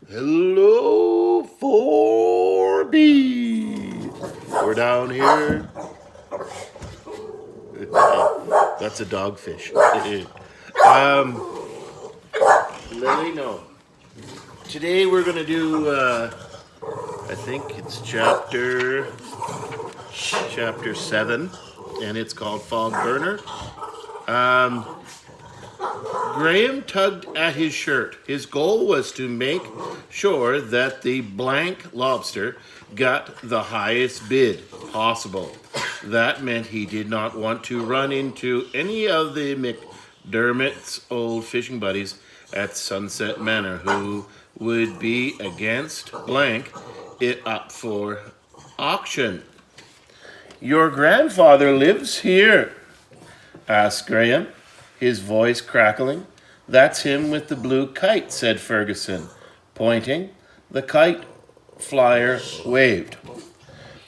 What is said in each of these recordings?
Hello, 4B. We're down here. That's a dogfish. Lily, no. Today we're gonna do. I think it's chapter 7, and it's called Fog Burner. Graham tugged at his shirt. His goal was to make sure that the blank lobster got the highest bid possible. That meant he did not want to run into any of the McDermott's old fishing buddies at Sunset Manor who would be against blank it up for auction. Your grandfather lives here, asked Graham, his voice crackling. That's him with the blue kite, said Ferguson, pointing. The kite flyer waved.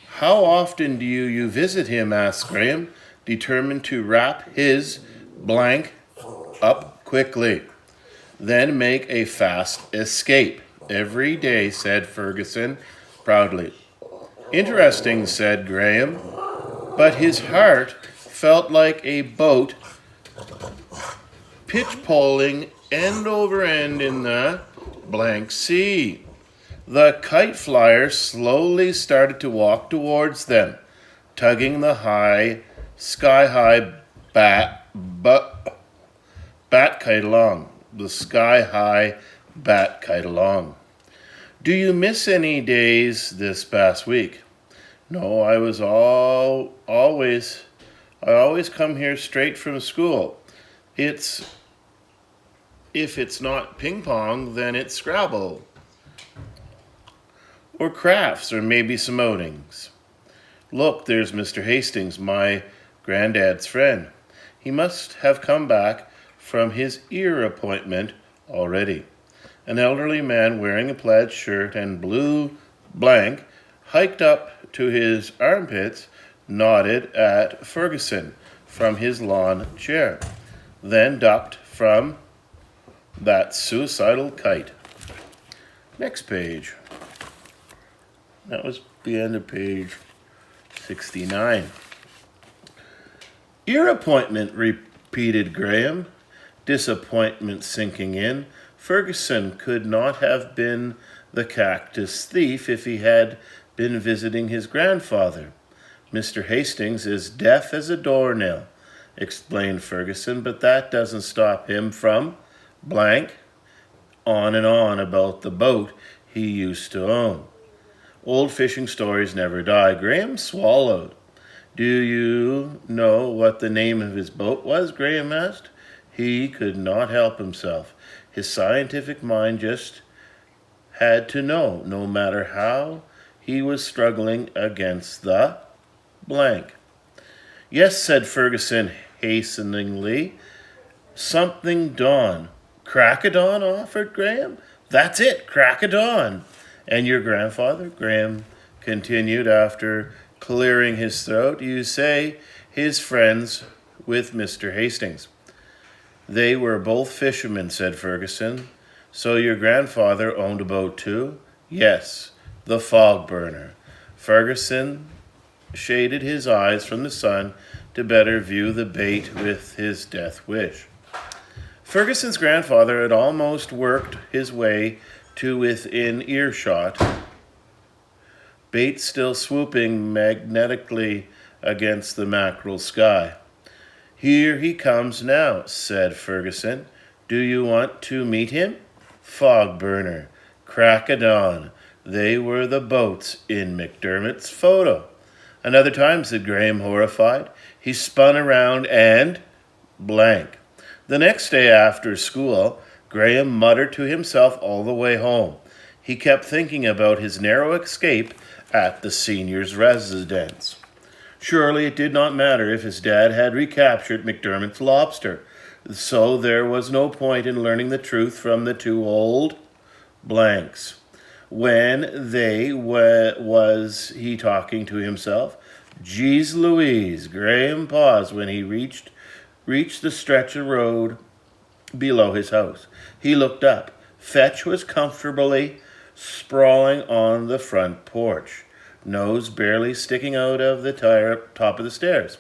How often do you visit him? Asked Graham, determined to wrap his blank up quickly, then make a fast escape. Every day, said Ferguson proudly. Interesting, said Graham, but his heart felt like a boat pitch poling end over end in the blank sea. The kite flyer slowly started to walk towards them, tugging the sky-high bat kite along. The sky-high bat kite along. Do you miss any days this past week? No, I always come here straight from school. If it's not ping pong, then it's Scrabble. Or crafts, or maybe some outings. Look, there's Mr. Hastings, my granddad's friend. He must have come back from his ear appointment already. An elderly man wearing a plaid shirt and blue blank hiked up to his armpits, nodded at Ferguson from his lawn chair, then ducked from that suicidal kite. Next page. That was the end of page 69. Ear appointment, repeated Graham, disappointment sinking in. Ferguson could not have been the cactus thief if he had been visiting his grandfather. Mr. Hastings is deaf as a doornail, explained Ferguson, but that doesn't stop him from blank on and on about the boat he used to own. Old fishing stories never die. Graham swallowed. Do you know what the name of his boat was? Graham asked. He could not help himself. His scientific mind just had to know, no matter how he was struggling against the blank. Yes, said Ferguson hasteningly. Something dawn. Crack a dawn, offered Graham. That's it, crack a dawn. And your grandfather, Graham continued after clearing his throat, you say his friends with Mr. Hastings. They were both fishermen, said Ferguson. So your grandfather owned a boat too? Yes, the Fog Burner. Ferguson shaded his eyes from the sun to better view the bait with his death wish. Ferguson's grandfather had almost worked his way to within earshot, bait still swooping magnetically against the mackerel sky. Here he comes now, said Ferguson. Do you want to meet him? Fog Burner, crack a dawn. They were the boats in McDermott's photo. Another time, said Graham, horrified. He spun around and blank. The next day after school, Graham muttered to himself all the way home. He kept thinking about his narrow escape at the senior's residence. Surely it did not matter if his dad had recaptured McDermott's lobster, so there was no point in learning the truth from the two old blanks. When was he talking to himself? Geez Louise, Graham paused when he reached the stretch of road below his house. He looked up. Fetch was comfortably sprawling on the front porch, nose barely sticking out of the top of the stairs.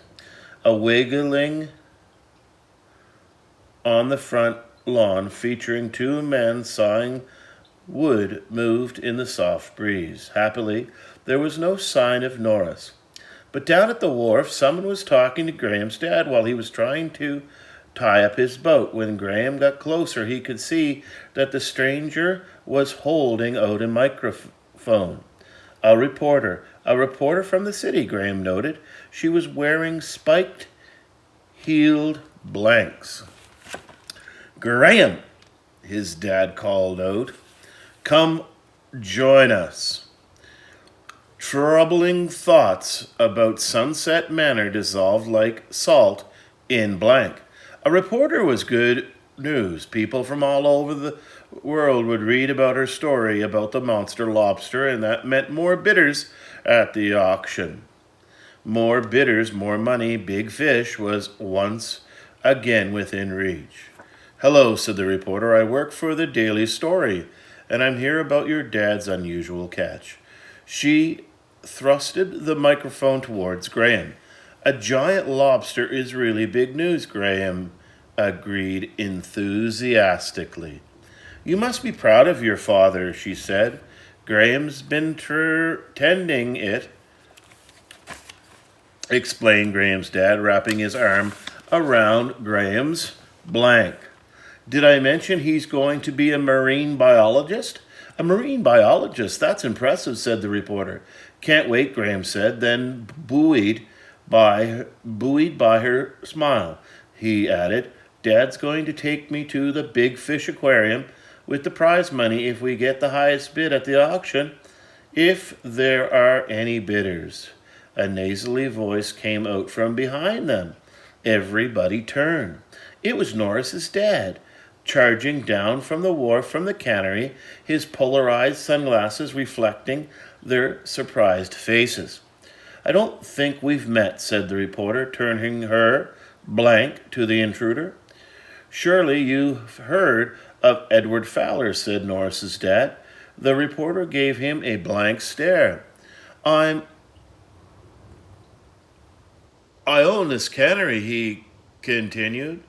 A wiggling on the front lawn featuring two men sawing wood moved in the soft breeze. Happily, there was no sign of Norris. But down at the wharf, someone was talking to Graham's dad while he was trying to tie up his boat. When Graham got closer, he could see that the stranger was holding out a microphone. A reporter from the city, Graham noted. She was wearing spiked-heeled blanks. "Graham," his dad called out, "come join us." Troubling thoughts about Sunset Manor dissolved like salt in blank. A reporter was good news. People from all over the world would read about her story about the monster lobster, and that meant more bidders at the auction. More bidders, more money. Big Fish was once again within reach. "Hello," said the reporter. "I work for the Daily Story, and I'm here about your dad's unusual catch." She thrusted the microphone towards Graham. "A giant lobster is really big news," Graham agreed enthusiastically. "You must be proud of your father," she said. "Graham's been tending it," explained Graham's dad, wrapping his arm around Graham's blank. "Did I mention he's going to be a marine biologist?" "A marine biologist? That's impressive," said the reporter. "Can't wait," Graham said, then buoyed by her smile. He added, "Dad's going to take me to the Big Fish Aquarium with the prize money if we get the highest bid at the auction. If there are any bidders." A nasally voice came out from behind them. Everybody turned. It was Norris's dad, charging down from the wharf from the cannery, his polarized sunglasses reflecting their surprised faces. "I don't think we've met," said the reporter, turning her blank to the intruder. "Surely you've heard of Edward Fowler," said Norris's dad. The reporter gave him a blank stare. I own this cannery," he continued,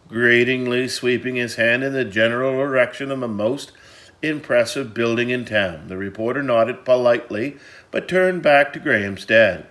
gratingly sweeping his hand in the general direction of the most impressive building in town. The reporter nodded politely, but turned back to Graham's dad.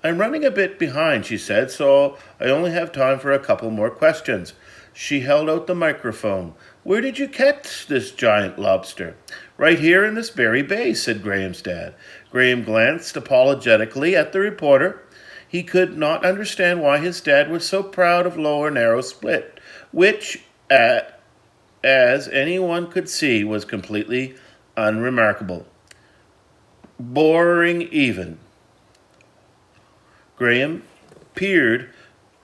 "I'm running a bit behind," she said, "so I only have time for a couple more questions." She held out the microphone. "Where did you catch this giant lobster?" "Right here in this very bay," said Graham's dad. Graham glanced apologetically at the reporter. He could not understand why his dad was so proud of Lower Narrow Split, which, as anyone could see, was completely unremarkable. Boring even. Graham peered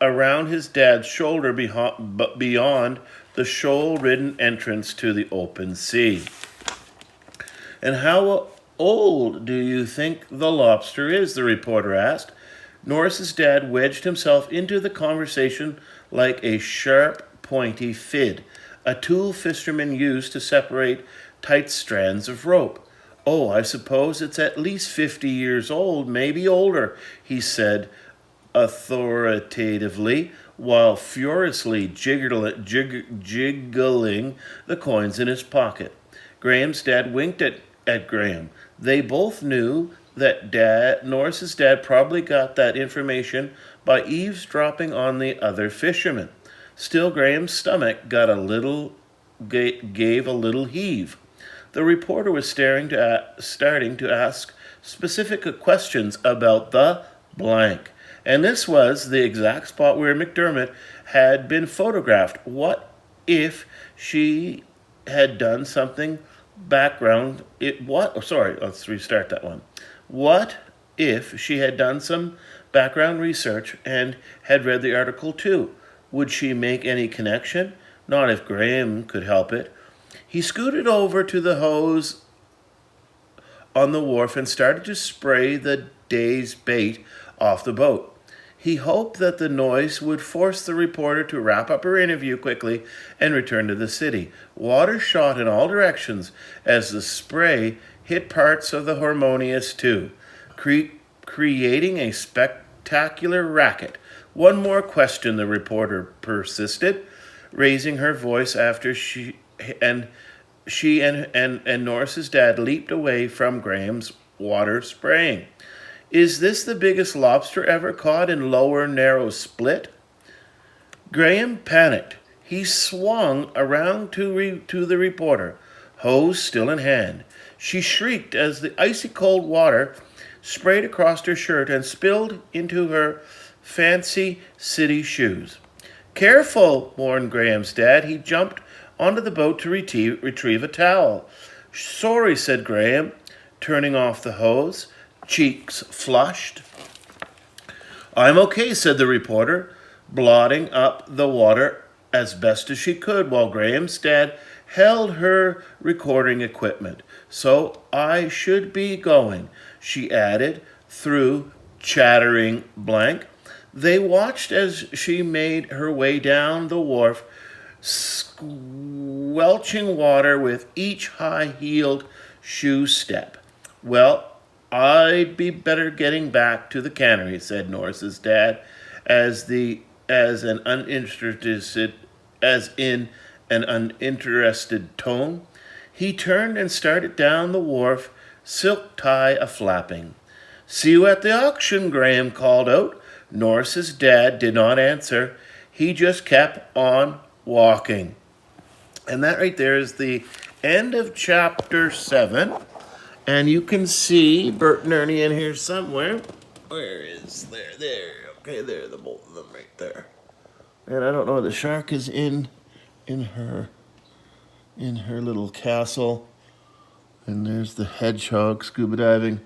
around his dad's shoulder beyond the shoal-ridden entrance to the open sea. "And how old do you think the lobster is?" the reporter asked. Norris's dad wedged himself into the conversation like a sharp, pointy fid, a tool fishermen use to separate tight strands of rope. "Oh, I suppose it's at least 50 years old, maybe older," he said authoritatively, while furiously jiggling the coins in his pocket. Graham's dad winked at Graham. They both knew that Norris's dad probably got that information by eavesdropping on the other fishermen. Still, Graham's stomach gave a little heave. The reporter was starting to ask specific questions about the blank. And this was the exact spot where McDermott had been photographed. What if she had done something background? Let's restart that one. What if she had done some background research and had read the article too? Would she make any connection? Not if Graham could help it. He scooted over to the hose on the wharf and started to spray the day's bait off the boat. He hoped that the noise would force the reporter to wrap up her interview quickly and return to the city. Water shot in all directions as the spray hit parts of the harmonious too, creating a spectacular racket. One more question, the reporter persisted, raising her voice after she and Norris's dad leaped away from Graham's water spraying. Is this the biggest lobster ever caught in Lower Narrow Split? Graham panicked. He swung around to the reporter, hose still in hand. She shrieked as the icy cold water sprayed across her shirt and spilled into her fancy city shoes. Careful, warned Graham's dad. He jumped onto the boat to retrieve a towel. Sorry, said Graham, turning off the hose, cheeks flushed. I'm okay, said the reporter, blotting up the water as best as she could while Graham's dad held her recording equipment. So I should be going, she added through chattering blank. They watched as she made her way down the wharf, squelching water with each high-heeled shoe step. Well, I'd be better getting back to the cannery, said Norris's dad, as in an uninterested tone. He turned and started down the wharf, silk tie a-flapping. See you at the auction, Graham called out. Norris's dad did not answer. He just kept on walking. And that right there is the end of chapter 7. And you can see Bert and Ernie in here somewhere. Where is there? There. Okay, there, the both of them right there. And I don't know, the shark is in her little castle. And there's the hedgehog scuba diving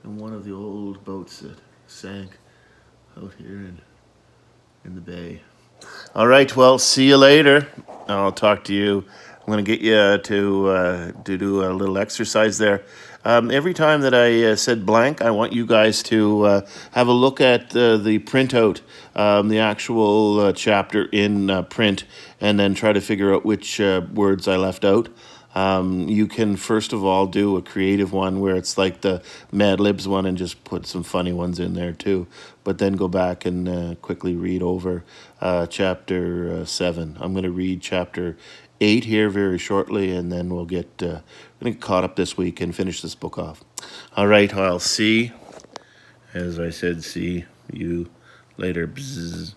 in one of the old boats that sank out here in the bay. All right, well, see you later. I'll talk to you. I'm going to get you to do a little exercise there. Every time that I said blank, I want you guys to have a look at the printout, the actual chapter in print, and then try to figure out which words I left out. You can first of all do a creative one where it's like the Mad Libs one and just put some funny ones in there too. But then go back and quickly read over chapter 7. I'm going to read chapter 8 here very shortly, and then we'll get caught up this week and finish this book off. All right, I'll see, as I said, see you later. Bzz.